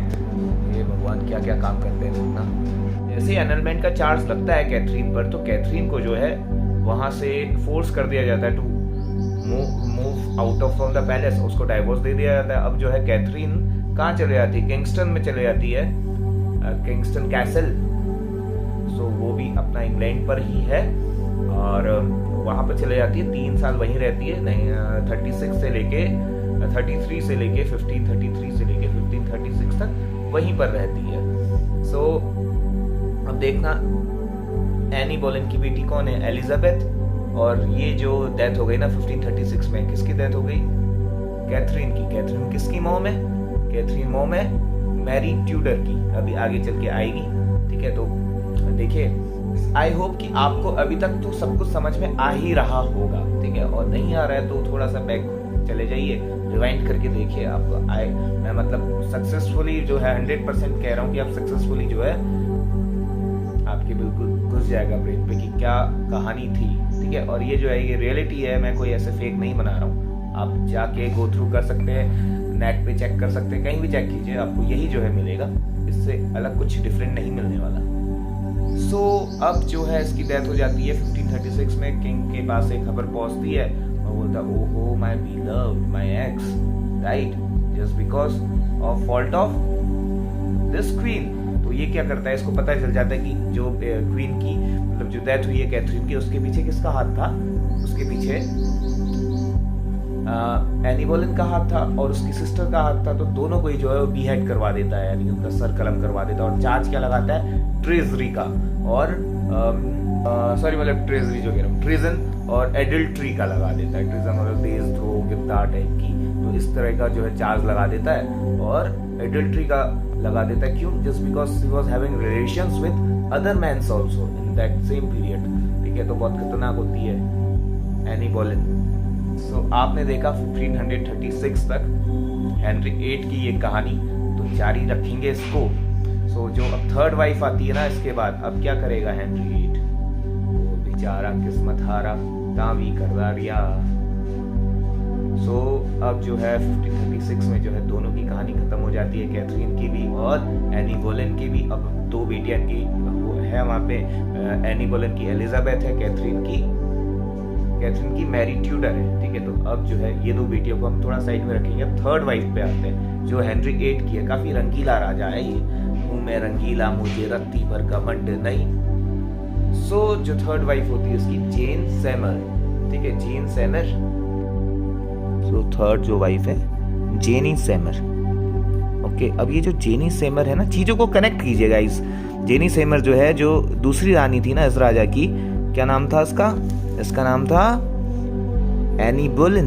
ये भगवान क्या क्या काम करते हैं ना। जैसे एनलमेंट का चार्ज लगता है कैथरीन पर, तो कैथरीन को जो है वहां से फोर्स कर दिया जाता है to move out of from the palace, उसको डाइवोर्स दे दिया जाता है। अब जो है कैथरीन कहाँ चले जाती है? किंगस्टन में चले जाती है, किंगस्टन कैसल। सो वो भी अपना इंग्लैंड पर ही है, और वहाँ पर चले जाती है, 3 साल वहीं रहती है, नहीं 36 से लेके 33 से लेके 1533 से लेके 1536 तक वहीं पर रहती है। सो अब देखना एनी बोलेन की बेटी कौन है? एलिजाबेथ। और ये जो डेथ हो गई ना 1536 में, किसकी डेथ हो गई? कैथरीन की। कैथरीन किसकी मॉम है? कैथरीन मॉम है मैरी ट्यूडर की, अभी आगे चल के आएगी, ठीक है। तो देखिए, आई होप कि आपको अभी तक तो सब कुछ समझ में आ ही रहा होगा, ठीक है, और नहीं आ रहा है तो थोड़ा सा बैक चले जाइए, रिवाइंड करके देखिए, आपको मैं मतलब सक्सेसफुली जो है 100% कह रहा हूँ कि आप सक्सेसफुली जो है आपके बिल्कुल घुस जाएगा ब्रेन पे कि क्या कहानी थी, ठीक है। और ये जो है ये रियलिटी है, मैं कोई ऐसे फेक नहीं बना रहा हूँ, आप जाके गो थ्रू कर सकते हैं, नेट पे चेक कर सकते हैं, कहीं भी चेक कीजिए, आपको यही जो है मिलेगा, इससे अलग कुछ डिफरेंट नहीं मिलने वाला। सो अब जो है इसकी डेथ हो जाती है 1536 में, किंग के पास एक खबर पहुंचती है, और बोलता ओहो my beloved, my ex right, just because of fault of this queen. तो ये क्या करता है, इसको पता चल जाता है कि जो क्वीन की मतलब जो डेथ हुई है कैथरीन की, उसके पीछे किसका हाथ था? उसके पीछे एनी बोलेन का हाथ था और उसकी सिस्टर का हाथ था। तो दोनों को ही जो है वो बीहेड करवा देता है, यानी उनका सर कलम करवा देता है, और चार्ज क्या लगाता है? ट्रेजरी का, और सॉरी मतलब ट्रेजरी जो कह रहा हूँ, ट्रीजन और एडल्ट्री का लगा देता है। ट्रीजन मतलब देशद्रोह, गिरफ्तार टाइप की, तो इस तरह का जो है चार्ज लगा देता है, और एडल्ट्री का लगा देता है। क्यों? Just because she was having relations with other mans also in that same period, ठीक है। तो बहुत खतरनाक होती है एनी बोलेन। सो आपने देखा 1536 तक हेनरी VIII की ये कहानी, तो जारी रखेंगे इसको। सो जो अब थर्ड वाइफ आती है ना इसके बाद, अब क्या करेगा हेनरी VIII? वो बेचारा किस्मत हारा, दावी करदारिया। सो अब जो है 1536 में जो है दोनों की कहानी खत्म हो जाती है, कैथरीन की भी और एनी बोलेन की भी। अब 2 बेटियां की वो है वहाँ पे एनी बोलेन की एलिजाबेथ है, कैथरीन की मैरी ट्यूडर है, ठीक है। तो अब जो है ये दो बेटियों को हम थोड़ा साइड में रखेंगे। अब थर्ड वाइफ पे आते हैं जो हेनरी 8 की है। काफी रंगीला राजा है ये, हूँ मैं रंगीला मुझे रत्ती पर घमंड नहीं। सो जो थर्ड वाइफ होती है उसकी जेन सैमर, ठीक है, जेन सैमर। सो थर्ड जो वाइफ है जेनी सैमर। ओके, अब ये जो जेनी सैमर है ना, चीजों को कनेक्ट कीजिएगा। इस जेनी सैमर जो है, जो दूसरी रानी थी ना इस राजा की, क्या नाम था इसका नाम था एनी बोलेन,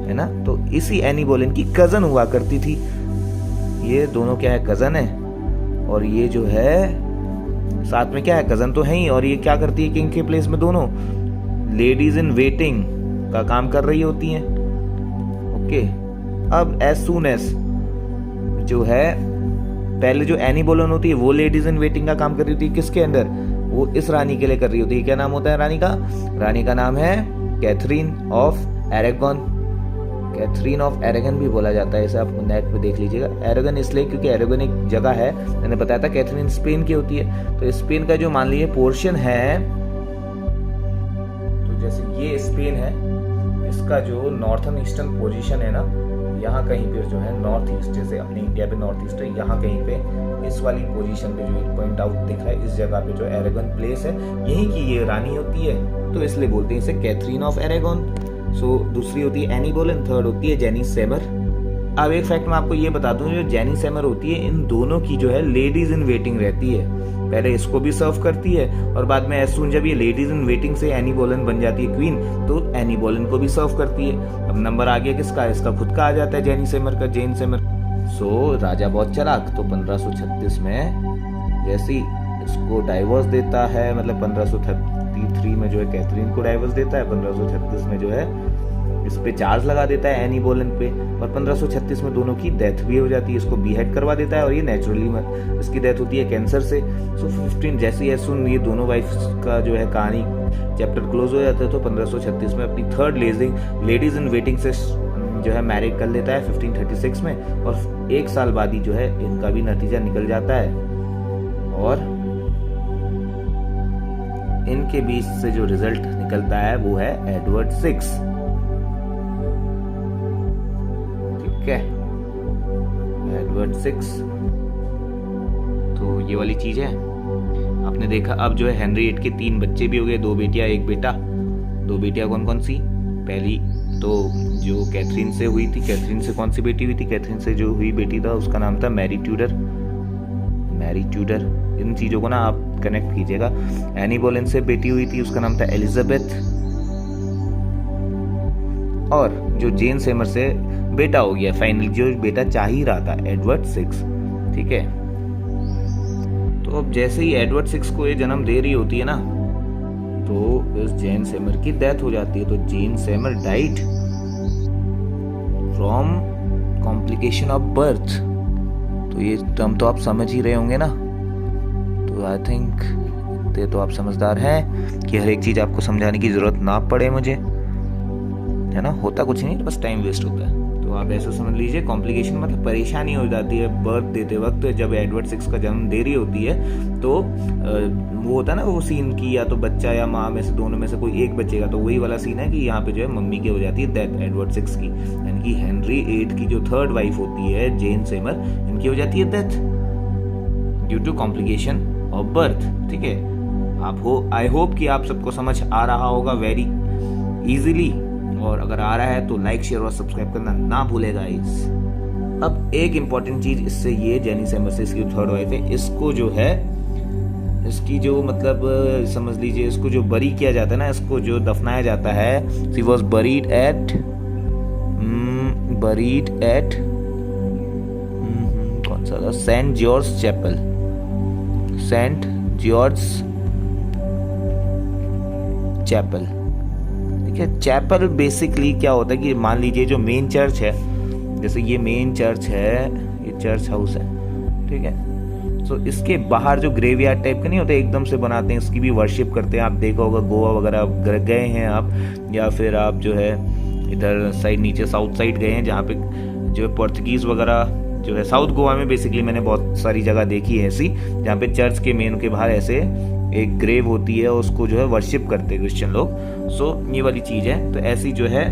है ना। तो इसी एनी बोलेन की कजन हुआ करती थी। ये दोनों क्या है, कजन है। और ये जो है साथ में क्या है, कजन तो है ही। और ये क्या करती है किंग के प्लेस में, दोनों लेडीज इन वेटिंग का काम कर रही होती हैं। ओके, अब एज सून एज जो है, पहले जो एनी बोलेन होती है वो लेडीज इन वेटिंग का काम कर रही होती है किसके अंडर, वो इस रानी के लिए कर रही होती है। क्या नाम होता है रानी का नाम है Catherine of argan. Catherine of argan भी बोला जाता है, इसे आप नेट पे देख लीजिएगा। एरेगन इसलिए क्योंकि एरेगन एक जगह है, मैंने बताया था कैथरीन स्पेन की होती है। तो स्पेन का जो मान लीजिए पोर्शन है, तो जैसे ये स्पेन है, इसका जो नॉर्थन ईस्टर्न पोजीशन है ना, यहाँ कहीं पे जो है नॉर्थ ईस्ट, जैसे अपने इंडिया पे नॉर्थ ईस्ट है, यहाँ कहीं पे इस वाली पोजीशन पे जो पॉइंट आउट दिख रहा है, इस जगह पे जो एरेगन प्लेस है, यहीं की ये रानी होती है। तो इसलिए बोलते हैं इसे कैथरीन ऑफ एरेगन। सो दूसरी होती है एनी बोलेन, थर्ड होती है जेनी सैमर। अब एक फैक्ट मैं आपको ये बता दूं, जो जेनी सैमर होती है, इन दोनों की जो है लेडीज इन वेटिंग रहती है। पहले इसको भी सर्व करती है और बाद में एज जब ये लेडीज इन वेटिंग से एनी बोलेन बन जाती है क्वीन, तो एनी बोलेन को भी सर्व करती है। अब नंबर आ गया किसका, इसका खुद का आ जाता है जेनी सैमर का, जेन सैमर। सो राजा बहुत चालाक, तो 1536 में जैसे इसको डाइवोर्स देता है, मतलब 1533 में जो है कैथरीन को डाइवोर्स देता है, 1536 में जो है इस पे चार्ज लगा देता है एनी बोलेन पे, और 1536 में दोनों की डेथ भी हो जाती है। इसको बीहेड करवा देता है और ये नेचुरली इसकी डेथ होती है कैंसर से। सो 15 जैसे ही सुन ये दोनों वाइफ का जो है कहानी चैप्टर क्लोज हो जाता है, तो 1536 में अपनी थर्ड लेडीज इन वेटिंग से जो है मैरिज कर लेता है 1536 में, और एक साल बाद ही जो है इनका भी नतीजा निकल जाता है, और इनके बीच से जो रिजल्ट निकलता है वो है एडवर्ड 6, ठीक है, एडवर्ड 6। तो ये वाली चीज है, आपने देखा। अब जो है हेनरी 8 के 3 बच्चे भी हो गए, 2 बेटियां 1 बेटा। 2 बेटियां कौन कौन सी, पहली तो जो कैथरीन से हुई थी, कैथरीन से कौन सी बेटी हुई थी, कैथरीन से जो हुई बेटी था उसका नाम था मैरी ट्यूडर। इन चीजों को ना आप कनेक्ट कीजिएगा। एनी बोलेन से बेटी हुई थी, उसका नाम था एलिजाबेथ। और जो जेन सैमर से बेटा हो गया फाइनली, जो बेटा चाह ही रहा था, एडवर्ड 6, ठीक है। तो अब जैसे ही एडवर्ड 6 को ये जन्म दे रही होती है ना, तो इस जेन सैमर की डेथ हो जाती है। तो Jane Seymour died from complication of birth. तो ये टर्म तो आप समझ ही रहे होंगे ना। तो आई थिंक तो आप समझदार हैं कि हर एक चीज आपको समझाने की जरूरत ना पड़े मुझे, है ना। होता कुछ नहीं, बस टाइम वेस्ट होता है। तो आप ऐसा समझ लीजिए, कॉम्प्लिकेशन मतलब परेशानी हो जाती है बर्थ देते वक्त। जब एडवर्ड 6 का जन्म दे रही होती है, तो वो होता है ना वो सीन की या तो बच्चा या माँ में से दोनों में से कोई एक बचेगा, तो वही वाला सीन है कि यहाँ पे जो है मम्मी की हो जाती है डेथ एडवर्ड 6 की, यानी कि हेनरी 8 की जो थर्ड वाइफ होती है जेन सैमर, इनकी हो जाती है death due to complication of birth, ठीक है। आई होप कि आप सबको समझ आ रहा होगा वेरी इजीली, और अगर आ रहा है तो लाइक शेयर और सब्सक्राइब करना ना भूलेगा गाइस। अब एक इम्पॉर्टेंट चीज इससे, ये जेनी सैमर से इसकी थर्ड वाइफ है, इसको जो है इसकी जो मतलब समझ लीजिए, इसको जो बरी किया जाता है ना, इसको जो दफनाया जाता है, शी वाज बरीड एट कौन सा था, सेंट जॉर्ज चैपल, ठीक है। चैपल बेसिकली क्या होता है कि मान लीजिए जो मेन चर्च है, जैसे ये मेन चर्च है, ये चर्च हाउस है, ठीक है। तो इसके बाहर जो ग्रेवयार्ड टाइप के नहीं होते, एकदम से बनाते हैं, इसकी भी वर्शिप करते हैं। आप देखा होगा गोवा वगैरह गए हैं आप, या फिर आप जो है इधर साइड नीचे साउथ साइड गए हैं, जहाँ पे जो पोर्तुगीज वगैरह जो है साउथ गोवा में बेसिकली मैंने बहुत सारी जगह देखी है ऐसी, जहाँ पे चर्च के मेन के बाहर ऐसे एक ग्रेव होती है, उसको जो है वर्शिप करते हैं क्रिश्चियन लोग। सो ये वाली चीज़ है। तो ऐसी जो है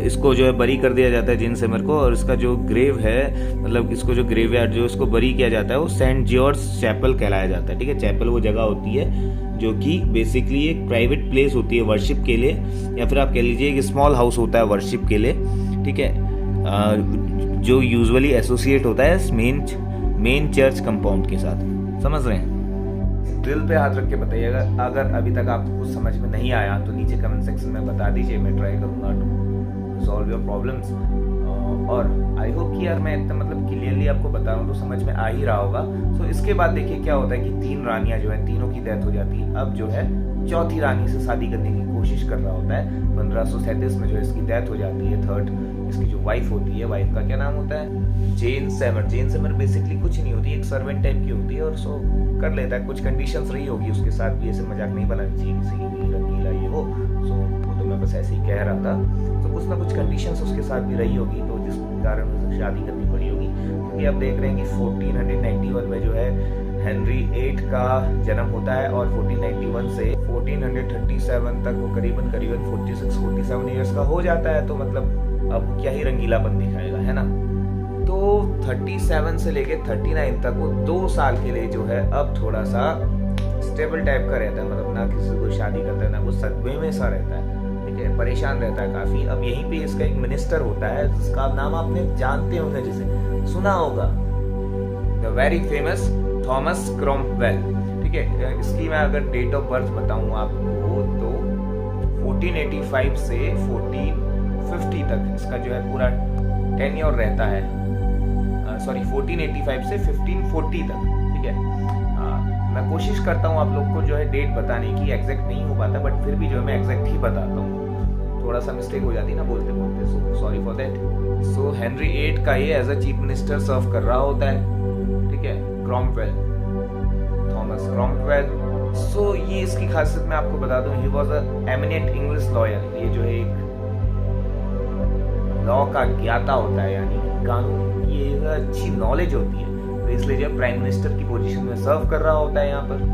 इसको जो है बरी कर दिया जाता है जेन सिमर को, और इसका जो ग्रेव है, मतलब इसको जो ग्रेव यार्ड जो इसको बरी किया जाता है वो सेंट जॉर्ज चैपल कहलाया जाता है। ठीक है, चैपल वो जगह होती है जो कि बेसिकली एक प्राइवेट प्लेस होती है वर्शिप के लिए, या फिर आप कह लीजिए एक स्मॉल हाउस होता है वर्शिप के लिए। ठीक है, जो यूजुअली एसोसिएट होता है मेन चर्च कंपाउंड के साथ। समझ रहे हैं? दिल पे हाथ रख के बताइएगा अगर अभी तक आपको कुछ समझ में नहीं आया तो नीचे कमेंट सेक्शन में बता दीजिए, मैं ट्राई करूंगा टू सॉल्व योर प्रॉब्लम्स। और आई होप कि यार मैं इतना मतलब क्लियरली आपको बता रहा हूँ तो समझ में आ ही रहा होगा। सो इसके बाद देखिए क्या होता है कि 3 रानियां जो है तीनों की डेथ हो जाती है। अब जो है चौथी रानी से शादी करने की कोशिश कर रहा होता है। 1537 में जो है इसकी डेथ हो जाती है। थर्ड इसकी जो वाइफ होती है, वाइफ का क्या नाम होता है? जेन सेमर। जेन सेमर बेसिकली कुछ नहीं होती, एक सर्वेंट टाइप की होती है, और सो कर लेता है। कुछ कंडीशंस रही होगी उसके साथ भी, ऐसे मजाक नहीं बनानी चाहिए किसी की भी रंगीला ये हो। सो वो तो मैं बस ऐसे ही कह रहा था। तो कुछ ना कुछ कंडीशंस उसके साथ भी रही होगी, तो जिस कारण उसे शादी करनी पड़ी होगी। क्योंकि आप देख रहे हैं कि 1491 में जो है हेनरी 8 का जन्म होता है, और 1491 से 1437 तक वो करीबन 46-47 ईयर्स का हो जाता है। तो मतलब अब क्या ही रंगीलापन दिखाएगा, है ना? तो 37 से लेके 39 तक वो 2 साल के लिए जो है अब थोड़ा सा स्टेबल टाइप का रहता है, मतलब ना किसी को शादी करता है ना वो सदमे में सा रहता है। ठीक है, परेशान रहता है काफी। अब यहीं पे इसका एक मिनिस्टर होता है जिसका नाम आपने जानते होंगे, जिसे सुना होगा, द वेरी फेमस थॉमस क्रॉम्वेल। ठीक है, इसकी मैं अगर डेट ऑफ बर्थ बताऊं आपको तो 1485 से 1450 तक इसका जो है पूरा टेन्योर रहता है। 1485 से 1540 तक। ठीक है, मैं कोशिश करता हूँ आप लोग को जो है डेट बताने की, एग्जैक्ट नहीं हो पाता, बट फिर भी जो है मैं एग्जैक्ट ही बताता हूँ। थोड़ा सा मिस्टेक हो जाती है ना बोलते बोलते, so sorry for that. So Henry 8 का ये एज अ चीफ मिनिस्टर सर्व कर रहा होता है। ठीक है, क्रॉम्वेल, थॉमस क्रॉम्वेल। सो ये इसकी खासियत मैं आपको बता दूं, he was a eminent English lawyer. ये जो है एक लॉ का ज्ञाता होता है, यानी कानून की ये अच्छी नॉलेज होती है, तो इसलिए जो प्राइम मिनिस्टर की पोजीशन में सर्व कर रहा होता है यहाँ पर।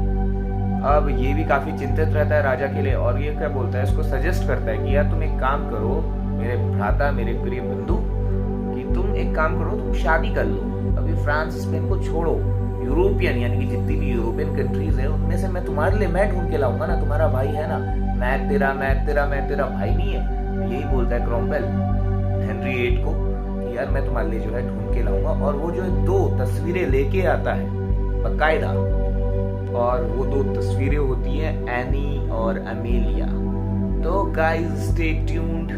अब ये भी काफी चिंतित रहता है राजा के लिए, और ये क्या बोलता है, इसको सजेस्ट करता है कि यार तुम एक काम करो मेरे भ्राता, मेरे प्रिय बंधु, कि तुम एक काम करो, तुम शादी कर लो। अभी फ्रांस स्पेन को छोड़ो, यूरोपियन यानी कि जितनी भी यूरोपियन कंट्रीज है उनमें से मैं तुम्हारे लिए मैं ढूंढ के लाऊंगा ना, तुम्हारा भाई है ना, मैं तेरा भाई नहीं है। यही बोलता है क्रॉम्वेल हेनरी 8 को कि यार मैं तुम्हारे लिए जो है ढूंढ के लाऊंगा। और वो जो है 2 तस्वीरें लेके आता है बकायदा, और वो 2 तस्वीरें होती हैं एनी और अमेलिया। तो गाइस स्टे ट्यून्ड,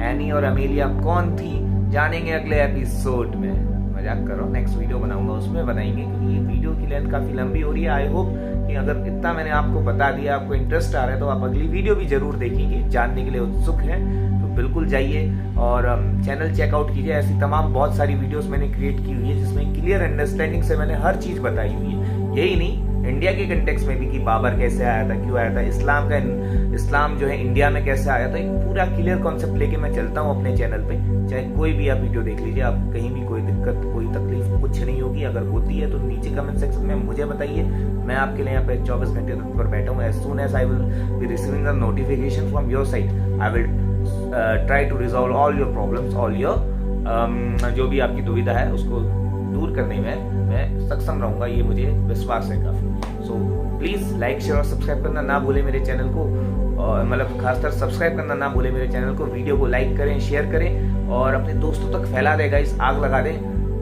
एनी और अमेलिया कौन थी जानेंगे अगले एपिसोड में। मजाक करो, नेक्स्ट वीडियो बनाऊंगा उसमें बनाएंगे, क्योंकि ये वीडियो की लेंथ काफी लंबी हो रही है। आई होप कि अगर इतना मैंने आपको बता दिया, आपको इंटरेस्ट आ रहा है, तो आप अगली वीडियो भी जरूर देखेंगे। जानने के लिए उत्सुक हैं तो बिल्कुल जाइए और चैनल चेकआउट कीजिए। ऐसी तमाम बहुत सारी वीडियोस मैंने क्रिएट की हुई है जिसमें क्लियर अंडरस्टैंडिंग से मैंने हर चीज बताई हुई है। यही नहीं, इंडिया के कंटेक्स्ट में भी कि बाबर कैसे आया था, क्यों आया था, इस्लाम जो है इंडिया में कैसे आया था, एक पूरा क्लियर कॉन्सेप्ट लेके मैं चलता हूँ अपने चैनल पे। चाहे कोई भी आप वीडियो देख लीजिए, आप कहीं भी कोई दिक्कत, कोई तकलीफ कुछ नहीं होगी। अगर होती है तो नीचे कमेंट सेक्शन में मुझे बताइए। मैं आपके लिए यहाँ पे 24 घंटे तक पर बैठा हूँ। As soon as I will be receiving the notification from your side, I will try to resolve all your problems, all your जो भी आपकी दुविधा है उसको दूर करने में मैं सक्षम रहूंगा, ये मुझे विश्वास है काफी। सो प्लीज लाइक शेयर और सब्सक्राइब करना ना भूले मेरे चैनल को, और मतलब खासकर सब्सक्राइब करना ना भूले मेरे चैनल को। वीडियो को लाइक करें, शेयर करें और अपने दोस्तों तक फैला देगा, इस आग लगा दें,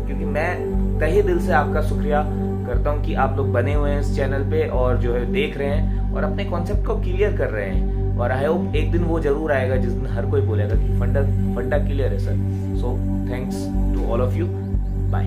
क्योंकि मैं तहे दिल से आपका शुक्रिया करता हूँ कि आप लोग बने हुए हैं इस चैनल पे और जो है देख रहे हैं और अपने कॉन्सेप्ट को क्लियर कर रहे हैं। और आई होप एक दिन वो जरूर आएगा जिस दिन हर कोई बोलेगा कि फंडा क्लियर है sir. So thanks to all of you, bye.